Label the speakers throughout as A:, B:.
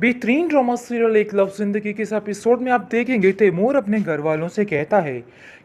A: बेहतरीन drama serial एक love जिंदगी के इस एपिसोड में आप देखेंगे तैमूर अपने घर वालों से कहता है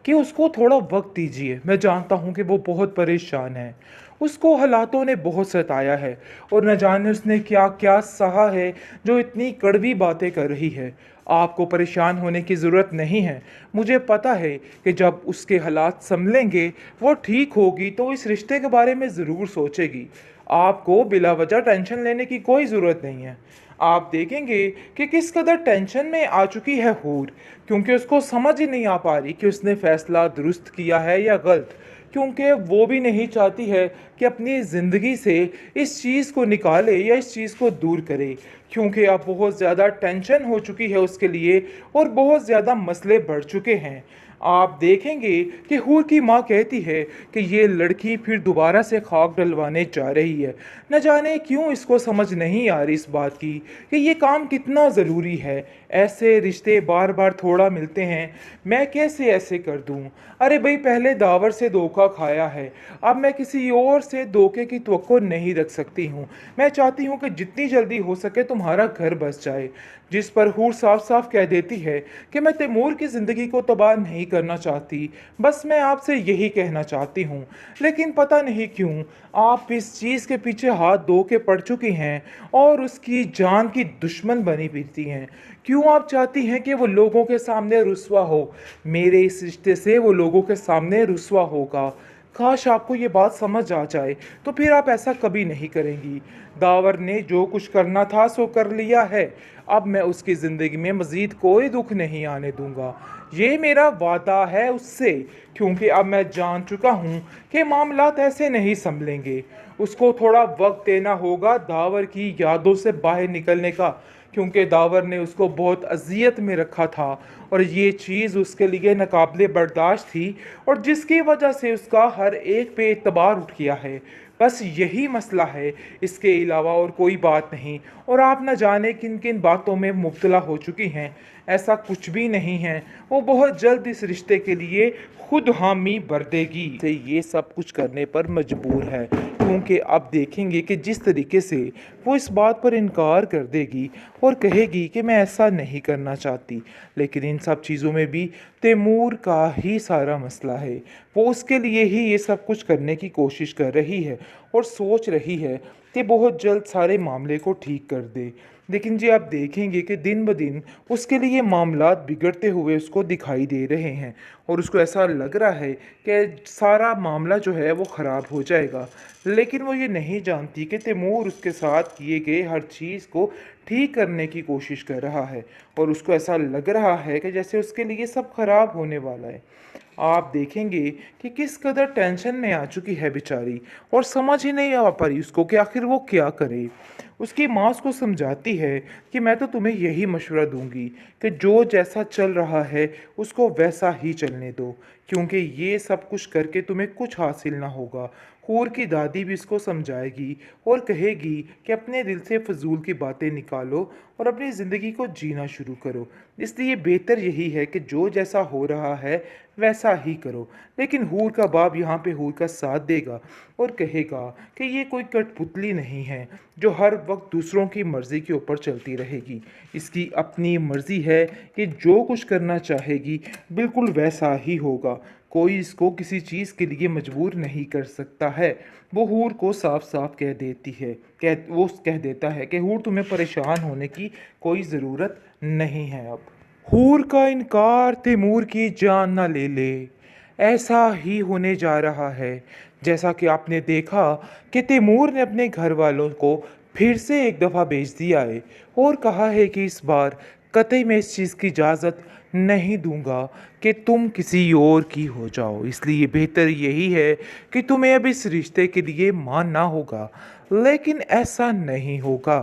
A: कि उसको थोड़ा वक्त दीजिए। मैं जानता हूँ कि वो बहुत परेशान है। उसको हालातों ने बहुत सताया है और न जाने उसने क्या क्या सहा है जो इतनी कड़वी बातें कर रही है। आपको परेशान होने की ज़रूरत नहीं है। मुझे पता है कि जब उसके हालात संभलेंगे वो ठीक होगी तो इस रिश्ते के बारे में ज़रूर सोचेगी। आपको बिला वजह टेंशन लेने की कोई ज़रूरत नहीं है। आप देखेंगे कि किस कदर टेंशन में आ चुकी है हूर, क्योंकि उसको समझ ही नहीं आ पा रही कि उसने फैसला दुरुस्त किया है या गलत। क्योंकि वो भी नहीं चाहती है कि अपनी ज़िंदगी से इस चीज़ को निकाले या इस चीज़ को दूर करे, क्योंकि अब बहुत ज़्यादा टेंशन हो चुकी है उसके लिए और बहुत ज़्यादा मसले बढ़ चुके हैं। आप देखेंगे कि हूर की माँ कहती है कि ये लड़की फिर दोबारा से खाक डलवाने जा रही है। न जाने क्यों इसको समझ नहीं आ रही इस बात की कि ये काम कितना ज़रूरी है। ऐसे रिश्ते बार बार थोड़ा मिलते हैं, मैं कैसे ऐसे कर दूं? अरे भाई, पहले दावर से धोखा खाया है, अब मैं किसी और से धोखे की तवक्को नहीं रख सकती हूँ। मैं चाहती हूँ कि जितनी जल्दी हो सके तुम्हारा घर बस जाए। जिस पर हूर साफ साफ कह देती है कि मैं तैमूर की ज़िंदगी को तबाह नहीं करना चाहती, बस मैं आपसे यही कहना चाहती हूँ। लेकिन पता नहीं क्यों आप इस चीज़ के पीछे हाथ धो के पड़ चुकी हैं और उसकी जान की दुश्मन बनी फिरती हैं। क्यों आप चाहती हैं कि वो लोगों के सामने रुस्वा हो? मेरे इस रिश्ते से वो लोगों के सामने रुस्वा होगा। काश आपको ये बात समझ आ जाए, तो फिर आप ऐसा कभी नहीं करेंगी। दावर ने जो कुछ करना था सो कर लिया है। अब मैं उसकी ज़िंदगी में मज़ीद कोई दुख नहीं आने दूंगा। ये मेरा वादा है उससे, क्योंकि अब मैं जान चुका हूँ कि मामलात ऐसे नहीं संभलेंगे। उसको थोड़ा वक्त देना होगा दावर की यादों से बाहर निकलने का, क्योंकि दावर ने उसको बहुत अजियत में रखा था और ये चीज़ उसके लिए नाकाबिले बर्दाश्त थी, और जिसकी वजह से उसका हर एक पे एतबार उठ गया है। बस यही मसला है, इसके अलावा और कोई बात नहीं। और आप न जाने किन किन बातों में मुब्तला हो चुकी हैं। ऐसा कुछ भी नहीं है। वो बहुत जल्द इस रिश्ते के लिए खुद हामी भर देगी, से ये सब कुछ करने पर मजबूर है, क्योंकि अब देखेंगे कि जिस तरीके से वो इस बात पर इनकार कर देगी और कहेगी कि मैं ऐसा नहीं करना चाहती। लेकिन इन सब चीज़ों में भी तैमूर का ही सारा मसला है। वो उसके लिए ही ये सब कुछ करने की कोशिश कर रही है और सोच रही है कि बहुत जल्द सारे मामले को ठीक कर दे। लेकिन जी आप देखेंगे कि दिन ब दिन उसके लिए मामलात बिगड़ते हुए उसको दिखाई दे रहे हैं और उसको ऐसा लग रहा है कि सारा मामला जो है वो ख़राब हो जाएगा। लेकिन वो ये नहीं जानती कि तैमूर उसके साथ किए गए हर चीज़ को ठीक करने की कोशिश कर रहा है और उसको ऐसा लग रहा है कि जैसे उसके लिए सब खराब होने वाला है। आप देखेंगे कि किस कदर टेंशन में आ चुकी है बेचारी और समझ ही नहीं आ पा रही उसको कि आखिर वो क्या करे। उसकी माँ उसको समझाती है कि मैं तो तुम्हें यही मशवरा दूंगी कि जो जैसा चल रहा है उसको वैसा ही चलने दो, क्योंकि ये सब कुछ करके तुम्हें कुछ हासिल ना होगा। हूर की दादी भी इसको समझाएगी और कहेगी कि अपने दिल से फजूल की बातें निकालो और अपनी ज़िंदगी को जीना शुरू करो। इसलिए बेहतर यही है कि जो जैसा हो रहा है वैसा ही करो। लेकिन हूर का बाप यहाँ पे हूर का साथ देगा और कहेगा कि ये कोई कठपुतली नहीं है जो हर वक्त दूसरों की मर्ज़ी के ऊपर चलती रहेगी। इसकी अपनी मर्ज़ी है कि जो कुछ करना चाहेगी बिल्कुल वैसा ही होगा। कोई इसको किसी चीज़ के लिए मजबूर नहीं कर सकता है। वो हूर को साफ साफ कह देती है, वो कह देता है कि हूर तुम्हें परेशान होने की कोई ज़रूरत नहीं है अब। हूर का इनकार तैमूर की जान न ले ले। ऐसा ही होने जा रहा है। जैसा कि आपने देखा कि तैमूर ने अपने घर वालों को फिर से एक दफ़ा भेज दिया है और कहा है कि इस बार कतई मैं इस चीज़ की इजाज़त नहीं दूंगा कि तुम किसी और की हो जाओ। इसलिए बेहतर यही है कि तुम्हें अब इस रिश्ते के लिए मानना होगा। लेकिन ऐसा नहीं होगा।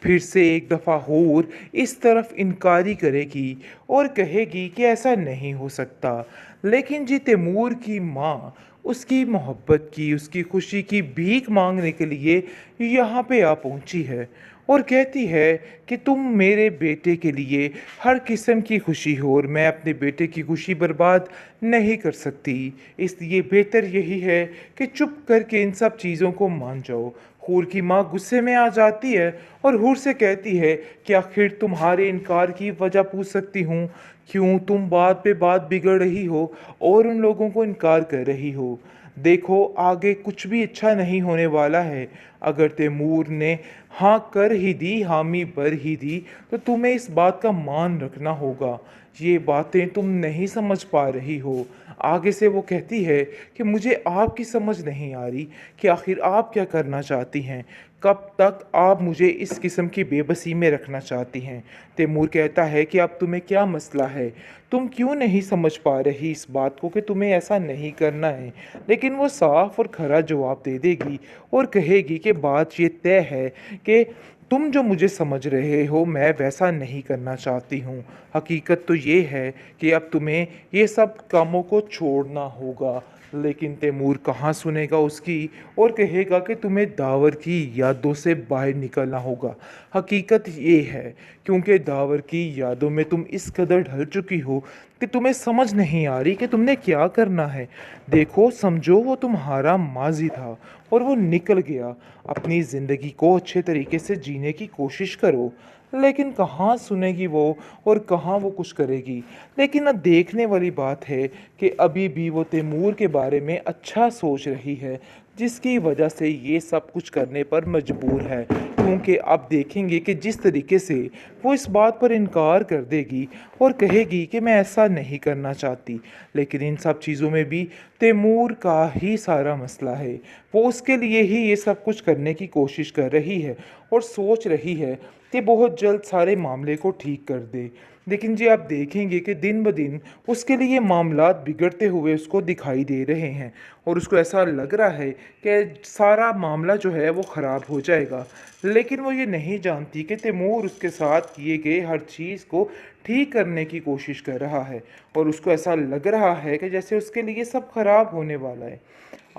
A: फिर से एक दफ़ा हूर इस तरफ इनकारी करेगी और कहेगी कि ऐसा नहीं हो सकता। लेकिन जी तैमूर की माँ उसकी मोहब्बत की, उसकी खुशी की भीख मांगने के लिए यहाँ पे आ पहुँची है और कहती है कि तुम मेरे बेटे के लिए हर किस्म की खुशी हो और मैं अपने बेटे की खुशी बर्बाद नहीं कर सकती। इसलिए बेहतर यही है कि चुप करके इन सब चीज़ों को मान जाओ। हूर की माँ गुस्से में आ जाती है और हूर से कहती है कि आखिर तुम्हारे इनकार की वजह पूछ सकती हूँ, क्यों तुम बात पे बात बिगड़ रही हो और उन लोगों को इनकार कर रही हो। देखो आगे कुछ भी अच्छा नहीं होने वाला है। अगर तैमूर ने हाँ कर ही दी, हामी भर ही दी, तो तुम्हें इस बात का मान रखना होगा। ये बातें तुम नहीं समझ पा रही हो। आगे से वो कहती है कि मुझे आपकी समझ नहीं आ रही कि आखिर आप क्या करना चाहती हैं, कब तक आप मुझे इस किस्म की बेबसी में रखना चाहती हैं। तैमूर कहता है कि अब तुम्हें क्या मसला है, तुम क्यों नहीं समझ पा रही इस बात को कि तुम्हें ऐसा नहीं करना है। लेकिन वो साफ और खरा जवाब दे देगी और कहेगी कि बात ये तय है कि तुम जो मुझे समझ रहे हो मैं वैसा नहीं करना चाहती हूँ। हकीकत तो ये है कि अब तुम्हें ये सब कामों को छोड़ना होगा। लेकिन तैमूर कहाँ सुनेगा उसकी और कहेगा कि तुम्हें दावर की यादों से बाहर निकलना होगा। हकीकत ये है क्योंकि दावर की यादों में तुम इस कदर ढल चुकी हो कि तुम्हें समझ नहीं आ रही कि तुमने क्या करना है। देखो समझो वो तुम्हारा माजी था और वो निकल गया। अपनी ज़िंदगी को अच्छे तरीके से जीने की कोशिश करो। लेकिन कहाँ सुनेगी वो और कहाँ वो कुछ करेगी। लेकिन अब देखने वाली बात है कि अभी भी वो तैमूर के बारे में अच्छा सोच रही है, जिसकी वजह से ये सब कुछ करने पर मजबूर है। क्योंकि अब देखेंगे कि जिस तरीके से वो इस बात पर इनकार कर देगी और कहेगी कि मैं ऐसा नहीं करना चाहती। लेकिन इन सब चीज़ों में भी तैमूर का ही सारा मसला है। वो उसके लिए ही ये सब कुछ करने की कोशिश कर रही है और सोच रही है कि बहुत जल्द सारे मामले को ठीक कर दे। लेकिन जी आप देखेंगे कि दिन ब दिन उसके लिए मामलात बिगड़ते हुए उसको दिखाई दे रहे हैं और उसको ऐसा लग रहा है कि सारा मामला जो है वो ख़राब हो जाएगा। लेकिन वो ये नहीं जानती कि तैमूर उसके साथ किए गए हर चीज़ को ठीक करने की कोशिश कर रहा है और उसको ऐसा लग रहा है कि जैसे उसके लिए सब खराब होने वाला है।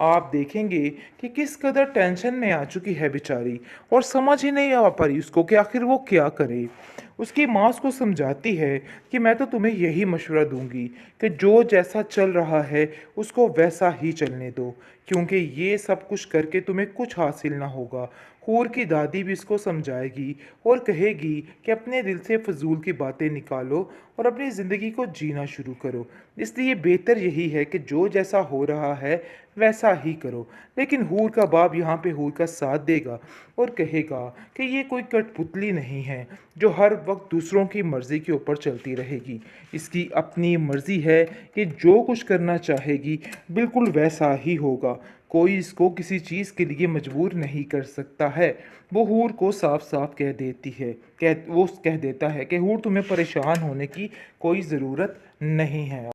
A: आप देखेंगे कि किस कदर टेंशन में आ चुकी है बेचारी और समझ ही नहीं आ पा रही उसको कि आखिर वो क्या करे। उसकी माँ उसको समझाती है कि मैं तो तुम्हें यही मशवरा दूंगी कि जो जैसा चल रहा है उसको वैसा ही चलने दो, क्योंकि ये सब कुछ करके तुम्हें कुछ हासिल ना होगा। हूर की दादी भी इसको समझाएगी और कहेगी कि अपने दिल से फजूल की बातें निकालो और अपनी ज़िंदगी को जीना शुरू करो। इसलिए बेहतर यही है कि जो जैसा हो रहा है वैसा ही करो। लेकिन हूर का बाप यहाँ पे हूर का साथ देगा और कहेगा कि ये कोई कठपुतली नहीं है जो हर वक्त दूसरों की मर्ज़ी के ऊपर चलती रहेगी। इसकी अपनी मर्ज़ी है कि जो कुछ करना चाहेगी बिल्कुल वैसा ही होगा। कोई इसको किसी चीज़ के लिए मजबूर नहीं कर सकता है। वो हूर को साफ साफ कह देती है, वो कह देता है कि हूर तुम्हें परेशान होने की कोई ज़रूरत नहीं है।